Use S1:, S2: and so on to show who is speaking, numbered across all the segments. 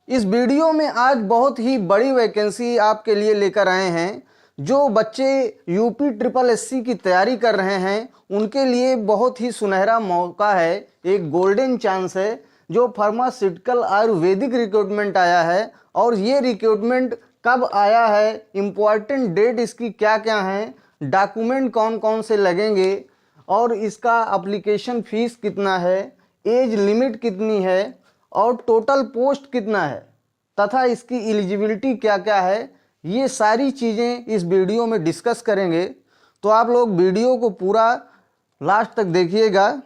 S1: इस वीडियो में आज बहुत ही बड़ी वैकेंसी आपके लिए लेकर आए हैं। जो बच्चे यूपी ट्रिपल एससी की तैयारी कर रहे हैं उनके लिए बहुत ही सुनहरा मौका है, एक गोल्डन चांस है। जो फार्मास्यूटिकल आयुर्वेदिक रिक्रूटमेंट आया है, और ये रिक्रूटमेंट कब आया है, इम्पॉर्टेंट डेट इसकी क्या क्या है, डॉक्यूमेंट कौन कौन से लगेंगे, और इसका एप्लीकेशन फीस कितना है, एज लिमिट कितनी है, और टोटल पोस्ट कितना है, तथा इसकी एलिजिबिलिटी क्या क्या है, ये सारी चीज़ें इस वीडियो में डिस्कस करेंगे। तो आप लोग वीडियो को पूरा लास्ट तक देखिएगा।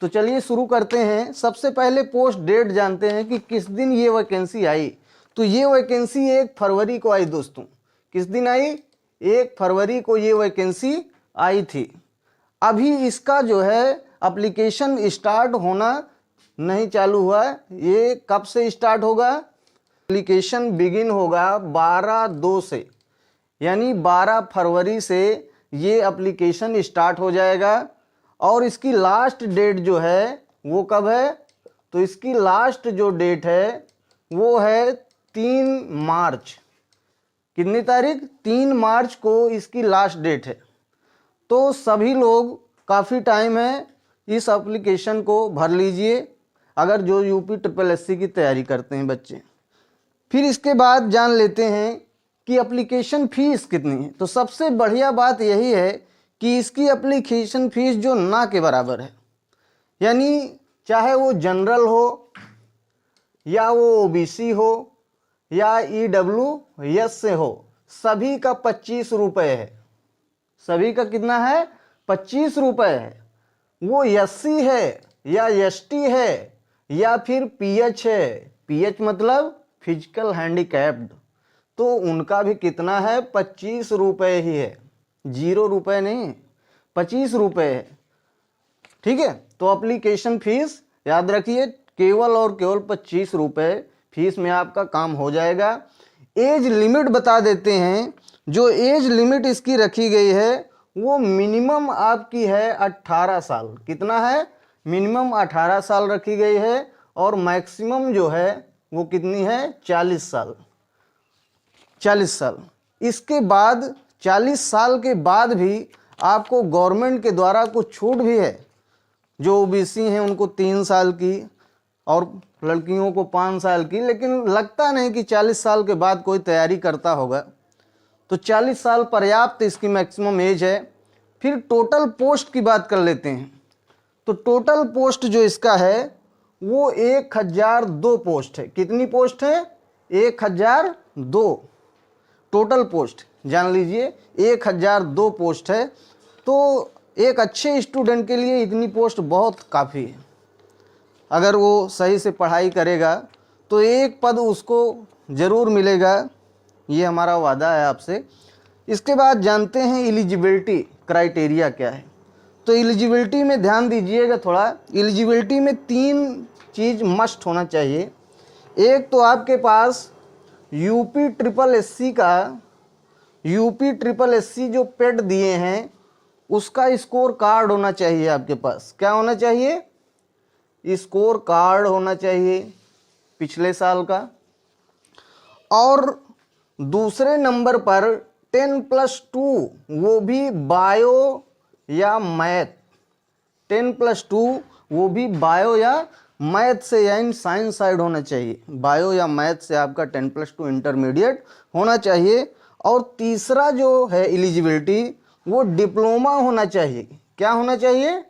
S1: तो चलिए शुरू करते हैं। सबसे पहले पोस्ट डेट जानते हैं कि किस दिन ये वैकेंसी आई। तो ये वैकेंसी 1 फरवरी को आई दोस्तों। किस दिन आई? 1 फरवरी को ये वैकेंसी आई थी। अभी इसका जो है एप्लीकेशन स्टार्ट होना नहीं चालू हुआ। ये कब से स्टार्ट होगा? एप्लीकेशन बिगिन होगा 12/2 से, यानी 12 फरवरी से ये एप्लीकेशन स्टार्ट हो जाएगा। और इसकी लास्ट डेट जो है वो कब है? तो इसकी लास्ट जो डेट है वो है 3 मार्च। कितनी तारीख? 3 मार्च को इसकी लास्ट डेट है। तो सभी लोग, काफ़ी टाइम है, इस एप्लीकेशन को भर लीजिए अगर जो यूपी ट्रिपल एससी की तैयारी करते हैं बच्चे। फिर इसके बाद जान लेते हैं कि एप्लीकेशन फ़ीस कितनी है। तो सबसे बढ़िया बात यही है कि इसकी एप्लीकेशन फ़ीस जो ना के बराबर है, यानी चाहे वो जनरल हो या वो ओबीसी हो या ईडब्ल्यूएस से हो, सभी का 25 रुपये है। सभी का कितना है? 25 रुपये है। वो एससी है या एसटी है या फिर पीएच है, पीएच मतलब फिजिकल हैंडीकैप्ड, तो उनका भी कितना है? 25 रुपये ही है, 0 रुपये नहीं, 25 रुपये है। ठीक है, तो एप्लीकेशन फीस याद रखिए, केवल और केवल 25 रुपये फीस में आपका काम हो जाएगा। एज लिमिट बता देते हैं। जो एज लिमिट इसकी रखी गई है वो मिनिमम आपकी है 18 साल। कितना है? मिनिमम 18 साल रखी गई है, और मैक्सिमम जो है वो कितनी है? 40 साल। 40 साल। इसके बाद 40 साल के बाद भी आपको गवर्नमेंट के द्वारा कुछ छूट भी है। जो ओबीसी हैं उनको 3 साल की और लड़कियों को 5 साल की, लेकिन लगता नहीं कि 40 साल के बाद कोई तैयारी करता होगा। तो 40 साल पर्याप्त इसकी मैक्सिमम एज है। फिर टोटल पोस्ट की बात कर लेते हैं। तो टोटल पोस्ट जो इसका है वो 1002 पोस्ट है। कितनी पोस्ट है? 1002 टोटल पोस्ट, जान लीजिए 1002 पोस्ट है। तो एक अच्छे स्टूडेंट के लिए इतनी पोस्ट बहुत काफ़ी है। अगर वो सही से पढ़ाई करेगा तो एक पद उसको ज़रूर मिलेगा, ये हमारा वादा है आपसे। इसके बाद जानते हैं एलिजिबिलिटी क्राइटेरिया क्या है। तो एलिजिबिलिटी में ध्यान दीजिएगा थोड़ा। एलिजिबिलिटी में 3 चीज़ मस्ट होना चाहिए। एक तो आपके पास यूपी ट्रिपल एससी जो पेड दिए हैं उसका स्कोर कार्ड होना चाहिए आपके पास। क्या होना चाहिए? स्कोर कार्ड होना चाहिए पिछले साल का। और दूसरे नंबर पर 10+2, वो भी बायो या मैथ, 10+2 वो भी बायो या मैथ से, यानी साइंस साइड होना चाहिए। बायो या मैथ से आपका 10+2 इंटरमीडिएट होना चाहिए। और तीसरा जो है एलिजिबिलिटी, वो डिप्लोमा होना चाहिए। क्या होना चाहिए?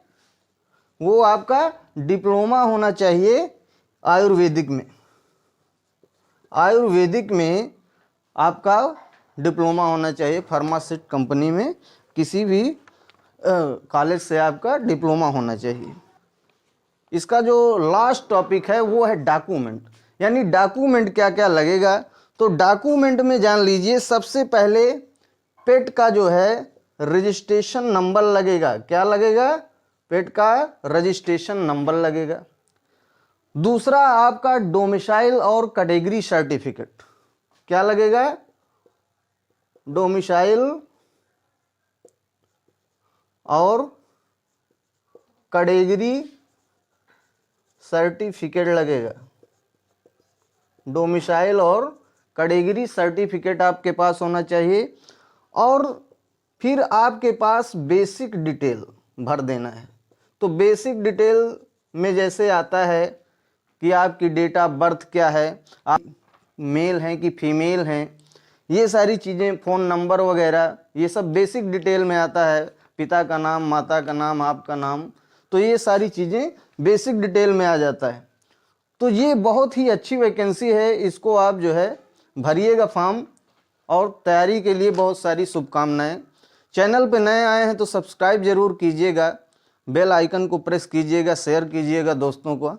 S1: वो आपका डिप्लोमा होना चाहिए आयुर्वेदिक में। आयुर्वेदिक में आपका डिप्लोमा होना चाहिए। फार्मासिस्ट कंपनी में किसी भी कॉलेज से आपका डिप्लोमा होना चाहिए। इसका जो लास्ट टॉपिक है वो है डॉक्यूमेंट, यानी डॉक्यूमेंट क्या क्या लगेगा। तो डॉक्यूमेंट में जान लीजिए, सबसे पहले पेट का जो है रजिस्ट्रेशन नंबर लगेगा। क्या लगेगा? पेट का रजिस्ट्रेशन नंबर लगेगा। दूसरा आपका डोमिसाइल और कैटेगरी सर्टिफिकेट। क्या लगेगा? डोमिसाइल और कैटेगरी सर्टिफिकेट लगेगा। डोमिसाइल और कैटेगरी सर्टिफिकेट आपके पास होना चाहिए। और फिर आपके पास बेसिक डिटेल भर देना है। तो बेसिक डिटेल में जैसे आता है कि आपकी डेट ऑफ बर्थ क्या है, आप मेल हैं कि फीमेल हैं, ये सारी चीज़ें, फ़ोन नंबर वगैरह, ये सब बेसिक डिटेल में आता है। पिता का नाम, माता का नाम, आपका नाम, तो ये सारी चीज़ें बेसिक डिटेल में आ जाता है। तो ये बहुत ही अच्छी वैकेंसी है, इसको आप जो है भरिएगा फॉर्म, और तैयारी के लिए बहुत सारी शुभकामनाएं। चैनल पे नए आए हैं तो सब्सक्राइब जरूर कीजिएगा, बेल आइकन को प्रेस कीजिएगा, शेयर कीजिएगा दोस्तों को।